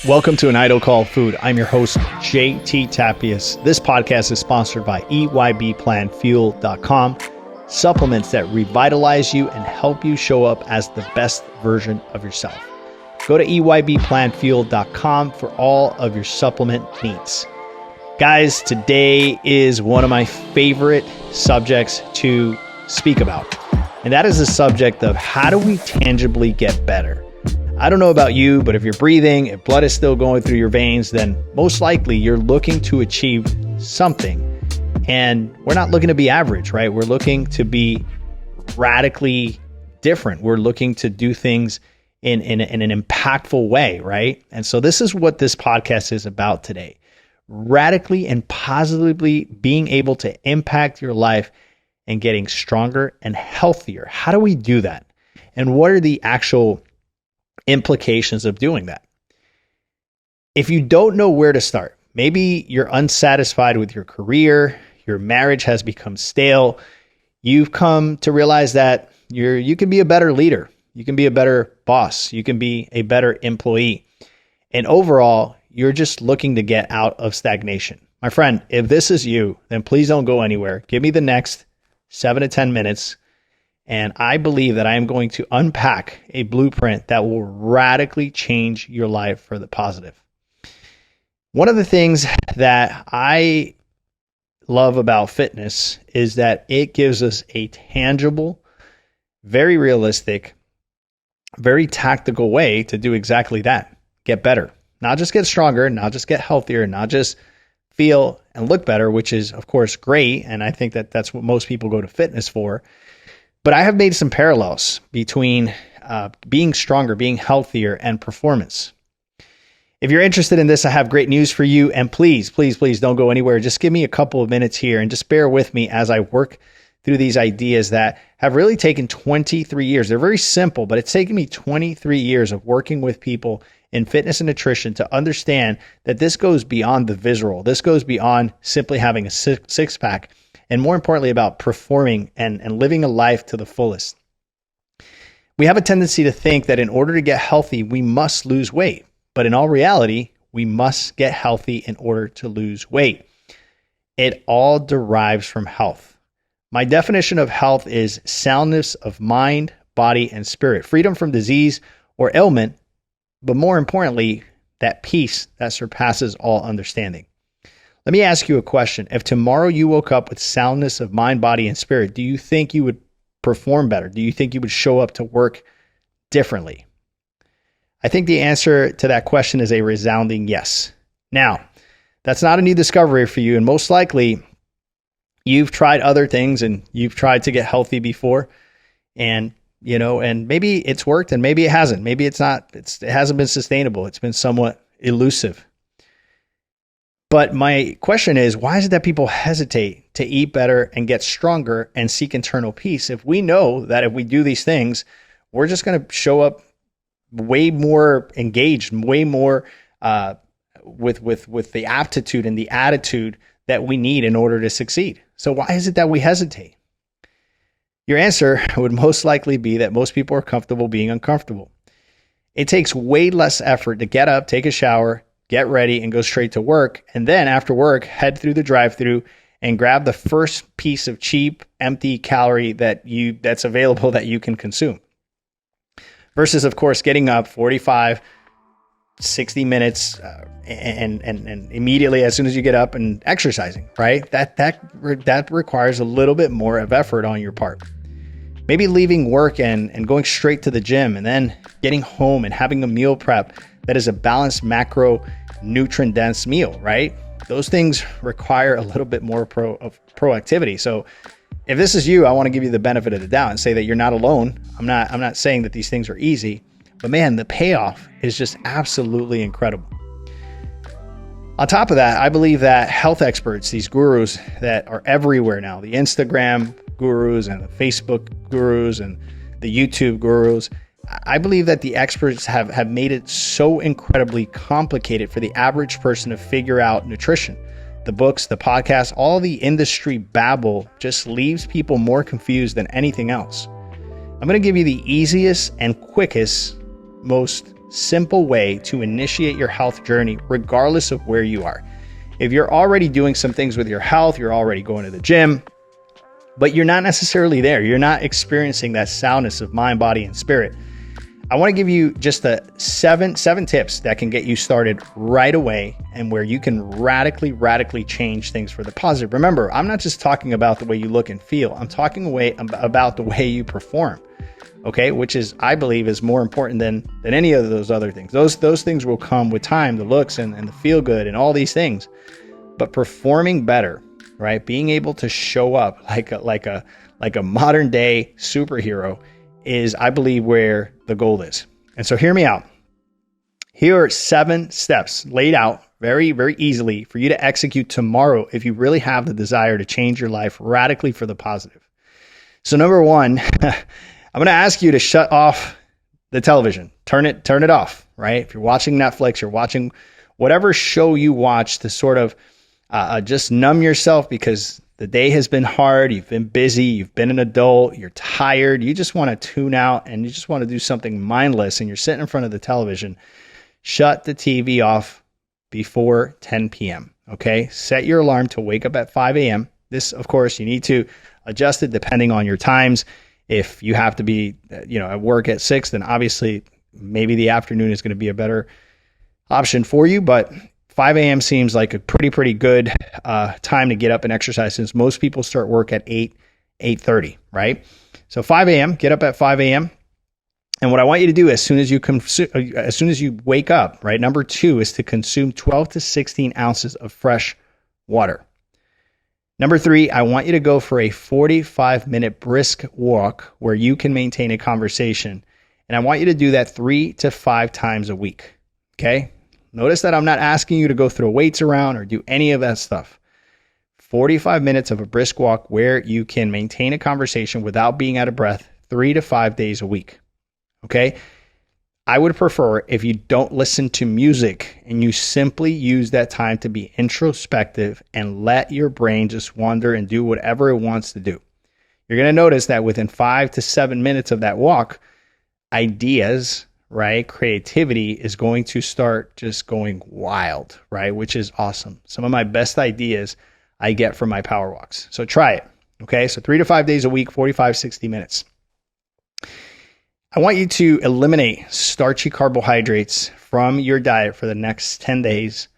Welcome to An Idol Called Food. I'm your host, JT Tapias. This podcast is sponsored by EYBPlanFuel.com, supplements that revitalize you and help you show up as the best version of yourself. Go to EYBPlanFuel.com for all of your supplement needs. Guys, today is one of my favorite subjects to speak about, and that is the subject of how do we tangibly get better? I don't know about you, but if you're breathing, if blood is still going through your veins, then most likely you're looking to achieve something. And we're not looking to be average, right? We're looking to be radically different. We're looking to do things in an impactful way, right? And so this is what this podcast is about today. Radically and positively being able to impact your life and getting stronger and healthier. How do we do that? And what are the actual implications of doing that? If you don't know where to start, maybe you're unsatisfied with your career, your marriage has become stale, you've come to realize that you can be a better leader, you can be a better boss, you can be a better employee, and overall, you're just looking to get out of stagnation. My friend, if this is you, then please don't go anywhere. Give me the next 7 to 10 minutes. And I believe that I am going to unpack a blueprint that will radically change your life for the positive. One of the things that I love about fitness is that it gives us a tangible, very realistic, very tactical way to do exactly that. Get better. Not just get stronger, not just get healthier, not just feel and look better, which is, of course, great. And I think that that's what most people go to fitness for. But I have made some parallels between being stronger, being healthier, and performance. If you're interested in this, I have great news for you. And please, please, please don't go anywhere. Just give me a couple of minutes here and just bear with me as I work through these ideas that have really taken 23 years. They're very simple, but it's taken me 23 years of working with people in fitness and nutrition to understand that this goes beyond the visual. This goes beyond simply having a six-pack. And more importantly, about performing and living a life to the fullest. We have a tendency to think that in order to get healthy, we must lose weight. But in all reality, we must get healthy in order to lose weight. It all derives from health. My definition of health is soundness of mind, body, and spirit, freedom from disease or ailment, but more importantly, that peace that surpasses all understanding. Let me ask you a question. If tomorrow you woke up with soundness of mind, body, and spirit, do you think you would perform better? Do you think you would show up to work differently? I think the answer to that question is a resounding yes. Now, that's not a new discovery for you, and most likely you've tried other things and you've tried to get healthy before, and maybe it's worked and maybe it hasn't. Maybe it hasn't been sustainable. It's been somewhat elusive. But my question is, why is it that people hesitate to eat better and get stronger and seek internal peace if we know that if we do these things, we're just going to show up way more engaged, way more with the aptitude and the attitude that we need in order to succeed? So why is it that we hesitate? Your answer would most likely be that most people are comfortable being uncomfortable. It takes way less effort to get up, take a shower, get ready, and go straight to work. And then after work, head through the drive-thru and grab the first piece of cheap, empty calorie that's available that you can consume. Versus, of course, getting up 45, 60 minutes and immediately as soon as you get up and exercising, right? That requires a little bit more of effort on your part. Maybe leaving work and going straight to the gym and then getting home and having a meal prep that is a balanced macro nutrient dense meal, right? Those things require a little bit more proactivity. So if this is you, I want to give you the benefit of the doubt and say that you're not alone. I'm not saying that these things are easy, but man, the payoff is just absolutely incredible. On top of that, I believe that health experts, these gurus that are everywhere now, the Instagram gurus and the Facebook gurus and the YouTube gurus, I believe that the experts have made it so incredibly complicated for the average person to figure out nutrition. The books, the podcasts, all the industry babble just leaves people more confused than anything else. I'm going to give you the easiest and quickest, most simple way to initiate your health journey, regardless of where you are. If you're already doing some things with your health, you're already going to the gym, but you're not necessarily there. You're not experiencing that soundness of mind, body, and spirit. I want to give you just the seven tips that can get you started right away and where you can radically change things for the positive. Remember, I'm not just talking about the way you look and feel. I'm talking about the way you perform, okay? Which is, I believe, is more important than any of those other things. Those things will come with time, the looks and the feel good and all these things. But performing better, right? Being able to show up like a modern day superhero is, I believe, where the goal is. And so hear me out. Here are 7 steps laid out very, very easily for you to execute tomorrow if you really have the desire to change your life radically for the positive. So number 1, I'm going to ask you to shut off the television. Turn it off, right? If you're watching Netflix, you're watching whatever show you watch to sort of just numb yourself because the day has been hard, you've been busy, you've been an adult, you're tired, you just want to tune out and you just want to do something mindless and you're sitting in front of the television. Shut the TV off before 10 p.m., okay? Set your alarm to wake up at 5 a.m. This, of course, you need to adjust it depending on your times. If you have to be, at work at 6, then obviously maybe the afternoon is going to be a better option for you, but 5 a.m. seems like a pretty good time to get up and exercise since most people start work at 8:30, right? So 5 a.m., get up at 5 a.m. And what I want you to do as soon as you wake up, right? Number 2 is to consume 12 to 16 ounces of fresh water. Number 3, I want you to go for a 45-minute brisk walk where you can maintain a conversation. And I want you to do that 3 to 5 times a week, okay? Notice that I'm not asking you to go throw weights around or do any of that stuff. 45 minutes of a brisk walk where you can maintain a conversation without being out of breath 3 to 5 days a week. Okay? I would prefer if you don't listen to music and you simply use that time to be introspective and let your brain just wander and do whatever it wants to do. You're going to notice that within 5 to 7 minutes of that walk, ideas, right? Creativity is going to start just going wild, right? Which is awesome. Some of my best ideas I get from my power walks. So try it. Okay. So 3 to 5 days a week, 45, 60 minutes. I want you to eliminate starchy carbohydrates from your diet for the next 10 days.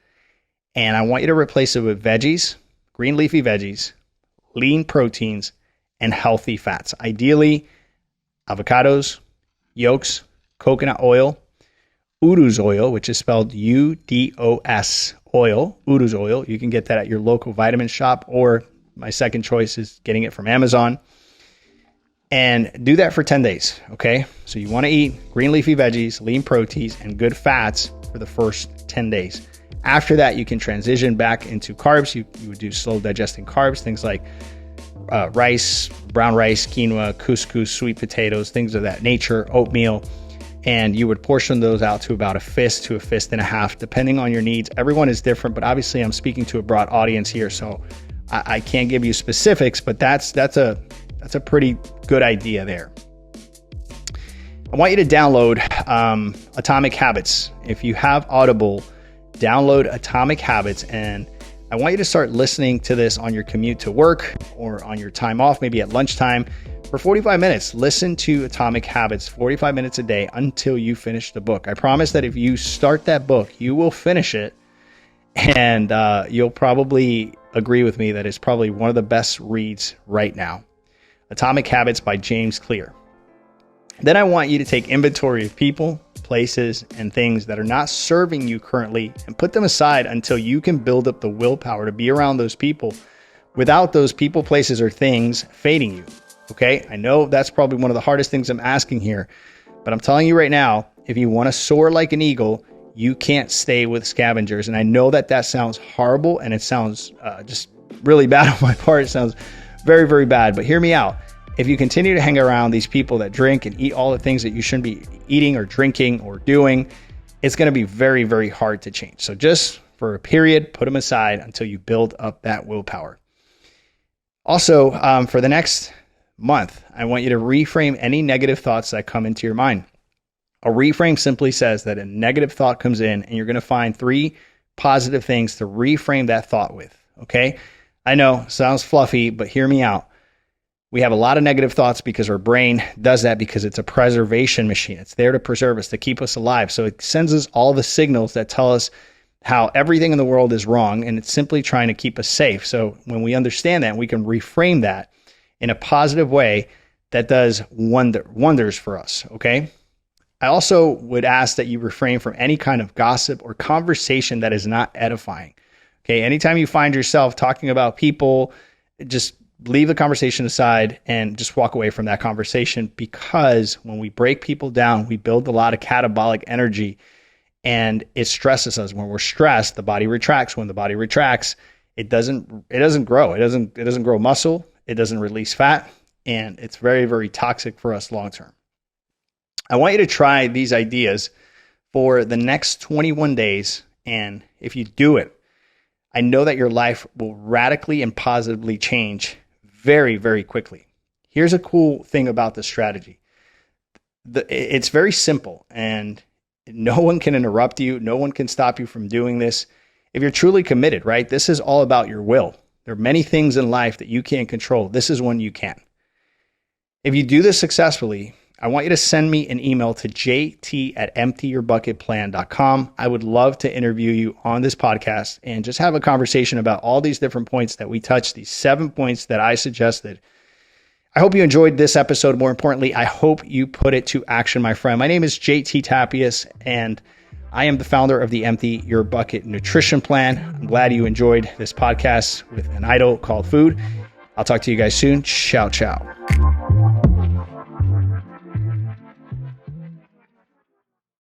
And I want you to replace it with veggies, green leafy veggies, lean proteins, and healthy fats. Ideally, avocados, yolks, coconut oil, Udo's oil, which is spelled UDOS oil, Udo's oil. You can get that at your local vitamin shop, or my second choice is getting it from Amazon. And do that for 10 days, okay? So you want to eat green leafy veggies, lean proteins, and good fats for the first 10 days. After that, you can transition back into carbs. You would do slow digesting carbs, things like rice, brown rice, quinoa, couscous, sweet potatoes, things of that nature, oatmeal. And you would portion those out to about a fist to a fist and a half, depending on your needs. Everyone is different, but obviously I'm speaking to a broad audience here, so I can't give you specifics, but that's a pretty good idea there. I want you to download Atomic Habits. If you have Audible, download Atomic Habits, and I want you to start listening to this on your commute to work or on your time off, maybe at lunchtime. For 45 minutes, listen to Atomic Habits 45 minutes a day until you finish the book. I promise that if you start that book, you will finish it, and you'll probably agree with me that it's probably one of the best reads right now. Atomic Habits by James Clear. Then I want you to take inventory of people, places, and things that are not serving you currently and put them aside until you can build up the willpower to be around those people without those people, places, or things fading you. Okay, I know that's probably one of the hardest things I'm asking here, but I'm telling you right now, if you want to soar like an eagle, you can't stay with scavengers. And I know that sounds horrible and it sounds just really bad on my part. It sounds very, very bad, but hear me out. If you continue to hang around these people that drink and eat all the things that you shouldn't be eating or drinking or doing, it's going to be very, very hard to change. So just for a period, put them aside until you build up that willpower. Also, for the next month, I want you to reframe any negative thoughts that come into your mind. A reframe simply says that a negative thought comes in and you're going to find 3 positive things to reframe that thought with. Okay. I know, sounds fluffy, but hear me out. We have a lot of negative thoughts because our brain does that because it's a preservation machine. It's there to preserve us, to keep us alive. So it sends us all the signals that tell us how everything in the world is wrong, and it's simply trying to keep us safe. So when we understand that, we can reframe that in a positive way that does wonders for us, okay? I also would ask that you refrain from any kind of gossip or conversation that is not edifying, okay? Anytime you find yourself talking about people, just leave the conversation aside and just walk away from that conversation, because when we break people down, we build a lot of catabolic energy and it stresses us. When we're stressed, the body retracts. When the body retracts, it doesn't grow. It doesn't grow muscle. It doesn't release fat, and it's very, very toxic for us long term. I want you to try these ideas for the next 21 days, and if you do it, I know that your life will radically and positively change very, very quickly. Here's a cool thing about this strategy. It's very simple, and no one can interrupt you. No one can stop you from doing this. If you're truly committed, right? This is all about your will. There are many things in life that you can't control. This is one you can. If you do this successfully, I want you to send me an email to jt@emptyyourbucketplan.com. I would love to interview you on this podcast and just have a conversation about all these different points that we touched, these 7 points that I suggested. I hope you enjoyed this episode. More importantly, I hope you put it to action, my friend. My name is JT Tapias, and I am the founder of the Empty Your Bucket Nutrition Plan. I'm glad you enjoyed this podcast with an idol called food. I'll talk to you guys soon. Ciao, ciao.